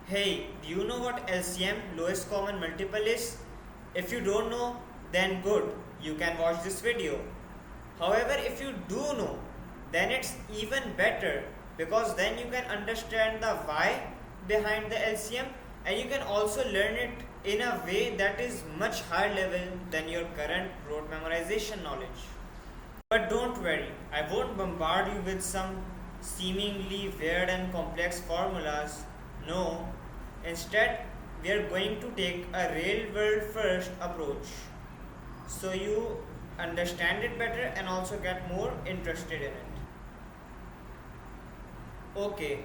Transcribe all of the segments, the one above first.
Hey, do you know what LCM, lowest common multiple is? If you don't know, then good, you can watch this video. However, if you do know, then it's even better because then you can understand the why behind the LCM and you can also learn it in a way that is much higher level than your current rote memorization knowledge. But don't worry, I won't bombard you with some seemingly weird and complex formulas. No, instead, we are going to take a real world first approach so you understand it better and also get more interested in it. Okay,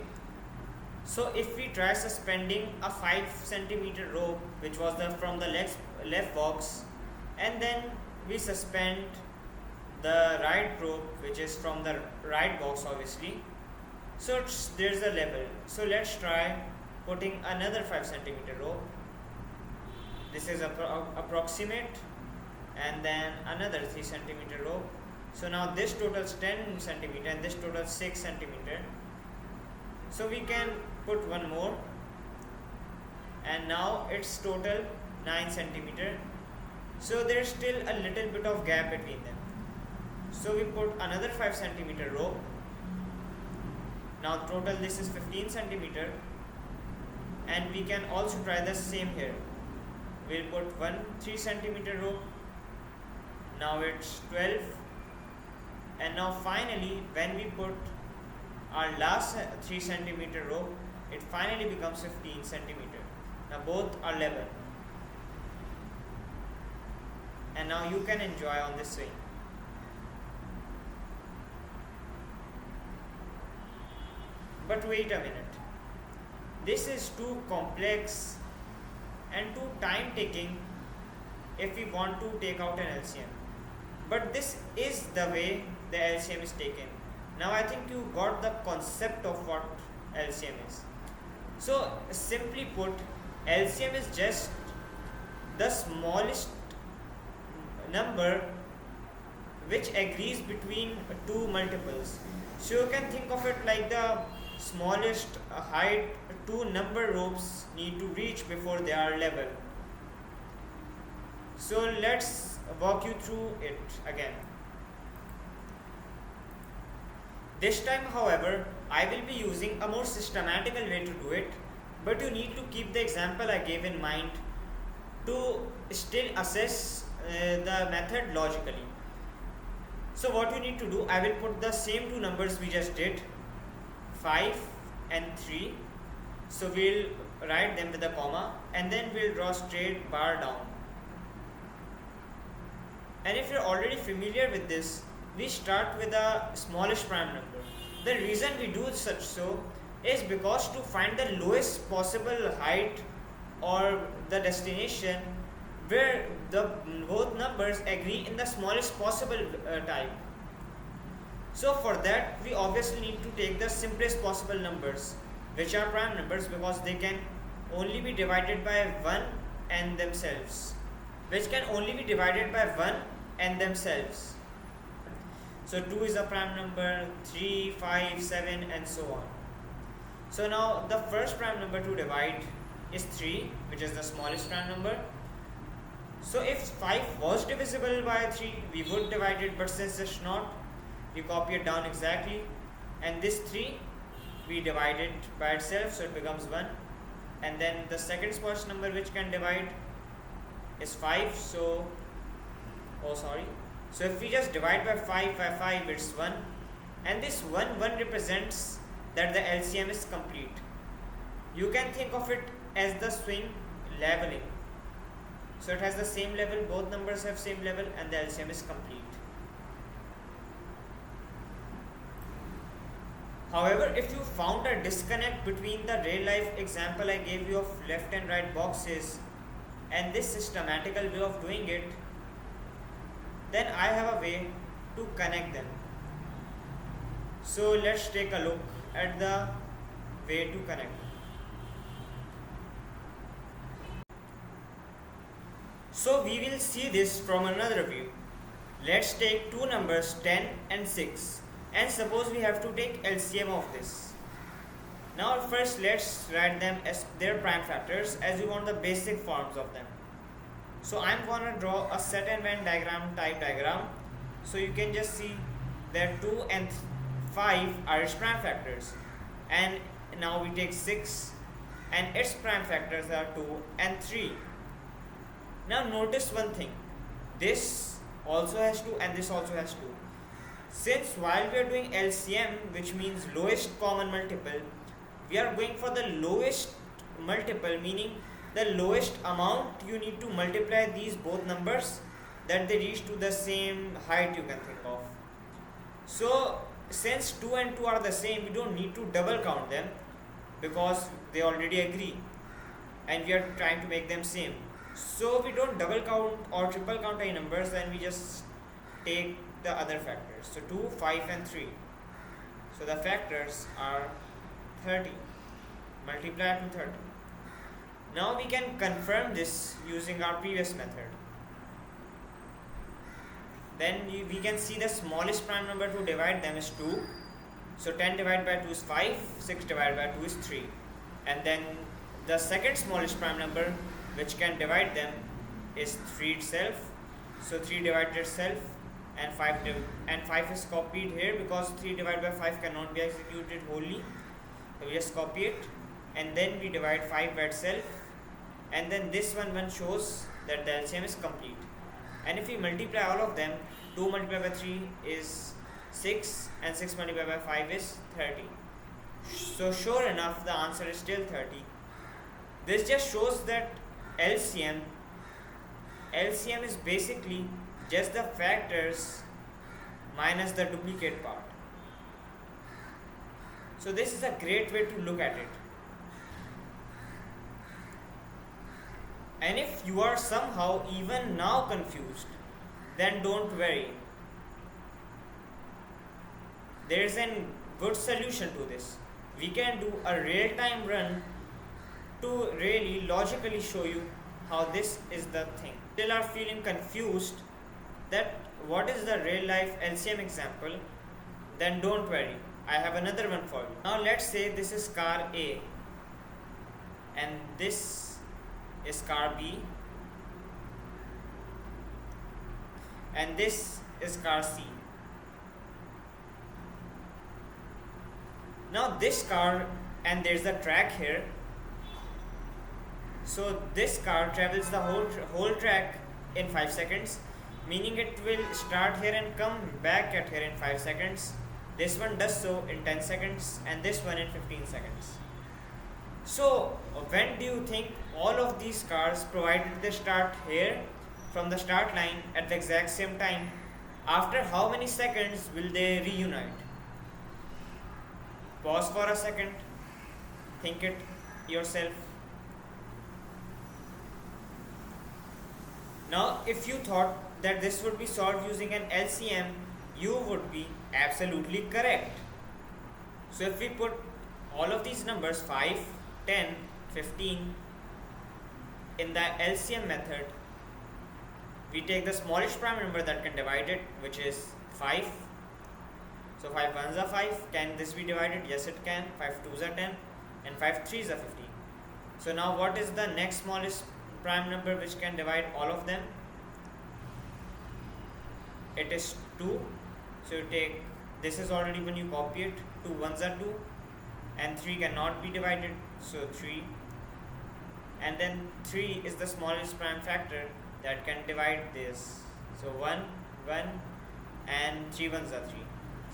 so if we try suspending a 5 centimeter rope which was from the left box and then we suspend the right rope which is from the right box obviously, so there's a level. So let's try putting another 5 centimeter rope. This is approximate, and then another 3 centimeter rope. So now this totals 10 centimeter and this totals 6 centimeter. So we can put one more, and now it's total 9 centimeter. So there's still a little bit of gap between them. So we put another 5 centimeter rope. Now total this is 15 centimeter, and we can also try the same here. We'll put one 3 centimeter rope. Now it's 12, and now finally when we put our last 3 centimeter rope, it finally becomes 15 centimeter. Now both are level, and now you can enjoy on this swing. But wait a minute, this is too complex and too time taking if we want to take out an LCM. But this is the way the LCM is taken. Now I think you got the concept of what LCM is. So simply put, LCM is just the smallest number which agrees between two multiples. So you can think of it like the smallest height two number ropes need to reach before they are level. So let's walk you through it again. This time, however, I will be using a more systematical way to do it, but you need to keep the example I gave in mind to still assess the method logically. So what you need to do, I will put the same two numbers we just did, 5 and 3. So we'll write them with a comma and then we'll draw straight bar down. And if you're already familiar with this, we start with the smallest prime number. The reason we do such so is because to find the lowest possible height or the destination where the both numbers agree in the smallest possible type. So for that we obviously need to take the simplest possible numbers, which are prime numbers, because they can only be divided by 1 and themselves, which can only be divided by 1 and themselves. So 2 is a prime number, 3, 5, 7 and so on. So now the first prime number to divide is 3, which is the smallest prime number. So if 5 was divisible by 3, we would divide it, but since it's not, we copy it down exactly, and this 3 we divide it by itself, so it becomes 1. And then the second smallest number which can divide is 5, so if we just divide by 5, it's 1, and this 1 represents that the LCM is complete. You can think of it as the swing leveling. So it has the same level, both numbers have same level, and the LCM is complete. However, if you found a disconnect between the real life example I gave you of left and right boxes and this systematical way of doing it, then I have a way to connect them. So let's take a look at the way to connect. So we will see this from another view. Let's take two numbers 10 and 6, and suppose we have to take LCM of this. Now first let's write them as their prime factors, as we want the basic forms of them. So I'm gonna draw a set and Venn diagram type diagram. So you can just see that 2 and 5 are its prime factors, and now we take 6 and its prime factors are 2 and 3. Now notice one thing, this also has 2 and this also has 2. Since while we are doing LCM, which means lowest common multiple, we are going for the lowest multiple, meaning the lowest amount you need to multiply these both numbers that they reach to the same height you can think of. So since 2 and 2 are the same, we don't need to double count them because they already agree and we are trying to make them same. So we don't double count or triple count any numbers, and we just take the other factors. So 2, 5 and 3. So the factors are 30. Multiply to 30. Now we can confirm this using our previous method. Then we can see the smallest prime number to divide them is 2. So 10 divided by 2 is 5, 6 divided by 2 is 3. And then the second smallest prime number which can divide them is 3 itself. So 3 divided itself, and 5 is copied here because 3 divided by 5 cannot be executed wholly. So we just copy it, and then we divide 5 by itself, and then this one shows that the LCM is complete. And if we multiply all of them, 2 multiplied by 3 is 6 and 6 multiplied by 5 is 30. So sure enough, the answer is still 30. This just shows that LCM is basically just the factors minus the duplicate part. So this is a great way to look at it. And if you are somehow even now confused, then don't worry. There is a good solution to this. We can do a real-time run to really logically show you how this is the thing. Still are feeling confused that what is the real life LCM example, then don't worry, I have another one for you. Now let's say this is car A and this is car B and this is car C. Now this car, and there's a track here, so this car travels the whole track in 5 seconds, meaning it will start here and come back at here in 5 seconds. This one does so in 10 seconds and this one in 15 seconds. So when do you think all of these cars, provided they start here from the start line at the exact same time, after how many seconds will they reunite? Pause for a second, think it yourself. Now if you thought that this would be solved using an LCM, you would be absolutely correct. So if we put all of these numbers 5, 10, 15 in the LCM method, we take the smallest prime number that can divide it, which is 5. So 5 ones are 5. Can this be divided? Yes, it can. 5 twos are 10 and 5 threes are 15. So now what is the next smallest prime number which can divide all of them? It is 2. So you take, this is already when you copy it, 2 ones are 2 and 3 cannot be divided, so 3, and then 3 is the smallest prime factor that can divide this. So 1, 1 and 3 ones are 3.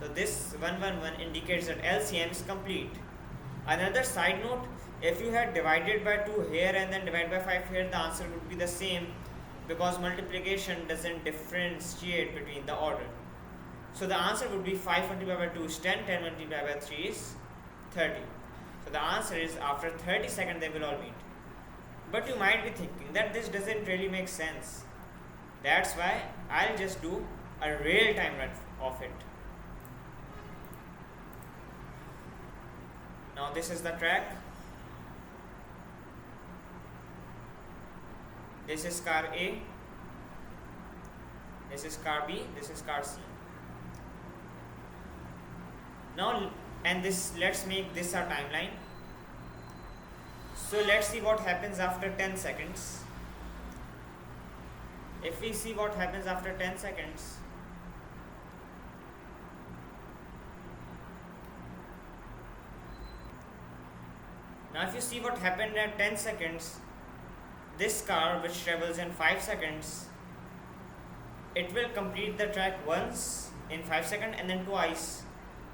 So this 1, 1, 1 indicates that LCM is complete. Another side note, if you had divided by 2 here and then divided by 5 here, the answer would be the same because multiplication doesn't differentiate between the order. So the answer would be 5 multiplied by 2 is 10, 10 multiplied by 3 is 30. So the answer is after 30 seconds they will all meet. But you might be thinking that this doesn't really make sense. That's why I'll just do a real time run of it. Now this is the track. This is car A. This is car B. This is car C. Now, and this, let's make this our timeline. So let's see what happens after 10 seconds. If we see what happens after 10 seconds, now if you see what happened at 10 seconds, this car which travels in 5 seconds, it will complete the track once in 5 seconds and then twice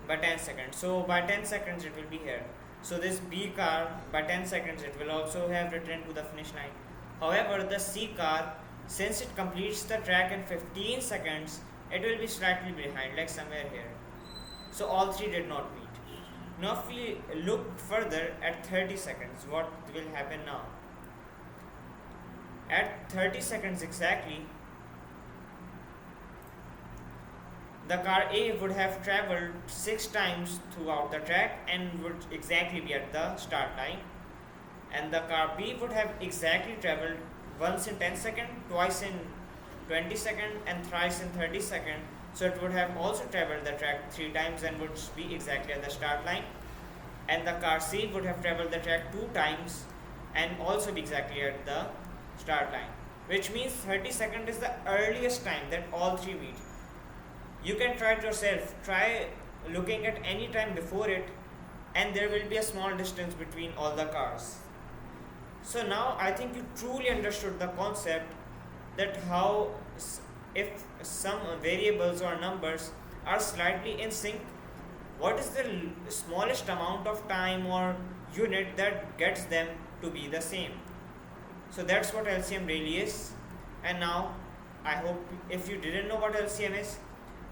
by 10 seconds. So by 10 seconds it will be here. So this B car by 10 seconds it will also have returned to the finish line. However, the C car, since it completes the track in 15 seconds, it will be slightly behind, like somewhere here. So all three did not meet. Now if we look further at 30 seconds, what will happen now? At 30 seconds exactly, the car A would have traveled 6 times throughout the track and would exactly be at the start line. And the car B would have exactly traveled once in 10 seconds, twice in 20 seconds and thrice in 30 seconds. So it would have also traveled the track 3 times and would be exactly at the start line. And the car C would have traveled the track 2 times and also be exactly at the start line. Which means 30 seconds is the earliest time that all three meet. You can try it yourself. Try looking at any time before it and there will be a small distance between all the cars. So now I think you truly understood the concept that how if some variables or numbers are slightly in sync, what is the smallest amount of time or unit that gets them to be the same. So that's what LCM really is. And now I hope if you didn't know what LCM is,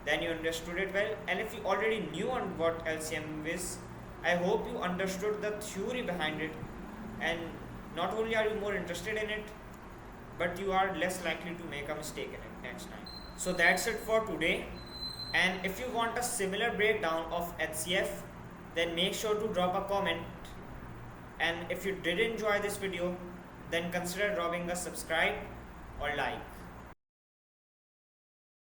then you understood it well. And if you already knew on what LCM is, I hope you understood the theory behind it, and not only are you more interested in it, but you are less likely to make a mistake in it next time. So that's it for today. And if you want a similar breakdown of HCF, then make sure to drop a comment. And if you did enjoy this video, then consider dropping a subscribe or like.